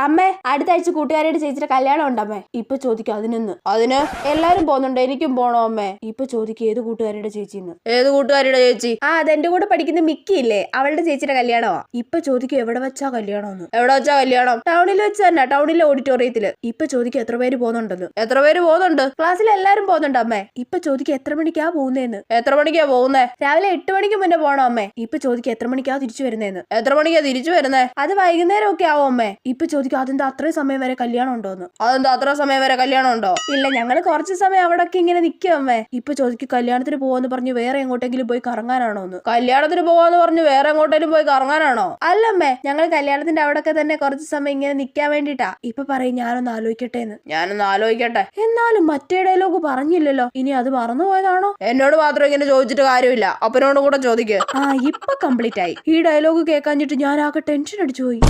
അമ്മേ അടുത്ത ആഴ്ച കൂട്ടുകാരുടെ ചേച്ചിയുടെ കല്യാണം ഉണ്ടമ്മേ. ഇപ്പൊ ചോദിക്കും അതിന് എല്ലാരും പോകുന്നുണ്ട്, എനിക്കും പോണോ അമ്മേ. ഇപ്പൊ ചോദിക്കും ഏത് കൂട്ടുകാരുടെ ചേച്ചിന്ന്. ഏത് കൂട്ടുകാരുടെ ചേച്ചി? അതെന്റെ കൂടെ പഠിക്കുന്ന മിക്കി ഇല്ലേ, അവളുടെ ചേച്ചിയുടെ കല്യാണമാ. ഇപ്പൊ ചോദിക്കും എവിടെ വെച്ചാ കല്യാണം. എവിടെ വെച്ചാ കല്യാണം? ടൗണിൽ വെച്ച് തന്നെ, ടൗണിലെ ഓഡിറ്റോറിയത്തില്. ഇപ്പൊ ചോദിക്കും എത്ര പേര് പോകുന്നുണ്ടെന്ന്. എത്ര പേര് പോകുന്നുണ്ട്? ക്ലാസ്സിൽ എല്ലാരും പോകുന്നുണ്ട് അമ്മേ. ഇപ്പൊ ചോദിക്കും എത്ര മണിക്കാ പോകുന്നേന്ന്. എത്ര മണിക്കാ പോകുന്നേ? രാവിലെ 8 മണിക്ക് മുന്നേ പോണോ അമ്മേ. ഇപ്പൊ ചോദിക്കും എത്ര മണിക്കാ തിരിച്ചു വരുന്നേന്ന്. എത്ര മണിക്കാ തിരിച്ചു വരുന്നേ? അത് വൈകുന്നേരം ഒക്കെ ആവും അമ്മേ. ഇപ്പൊ ചോദിക്കും അതെന്താ അത്രയും സമയം വരെ കല്യാണം ഉണ്ടോന്ന്. അതെന്താ അത്ര സമയം വരെ കല്യാണം ഉണ്ടോ? ഇല്ല, ഞങ്ങള് കുറച്ച് സമയം അവിടൊക്കെ ഇങ്ങനെ നിൽക്കും അമ്മേ. ഇപ്പൊ ചോദിക്കും കല്യാണത്തിന് പോവാന്ന് പറഞ്ഞു വേറെ എങ്ങോട്ടെങ്കിലും പോയി കറങ്ങാനാണോന്ന്. കല്യാണത്തിന് പോവാന്ന് പറഞ്ഞു വേറെ എങ്ങോട്ടെങ്കിലും പോയി കറങ്ങാനാണോ? അല്ലമ്മേ, ഞങ്ങൾ കല്യാണത്തിന്റെ അവിടൊക്കെ തന്നെ കുറച്ച് സമയം ഇങ്ങനെ നിൽക്കാൻ വേണ്ടിട്ടാ. ഇപ്പൊ പറയും ഞാനൊന്ന് ആലോചിക്കട്ടെ എന്ന്. ഞാനൊന്ന് ആലോചിക്കട്ടെ. എന്നാലും മറ്റേ ഡയലോഗ് പറഞ്ഞില്ലല്ലോ, ഇനി അത് മറന്നുപോയതാണോ? എന്നോട് മാത്രം ഇങ്ങനെ ചോദിച്ചിട്ട് കാര്യമില്ല, അപ്പനോടും കൂടെ ചോദിക്കുക. ഇപ്പൊ കംപ്ലീറ്റ് ആയി. ഈ ഡയലോഗ് കേൾക്കാഞ്ഞിട്ട് ഞാൻ ആകെ ടെൻഷൻ അടിച്ചു പോയി.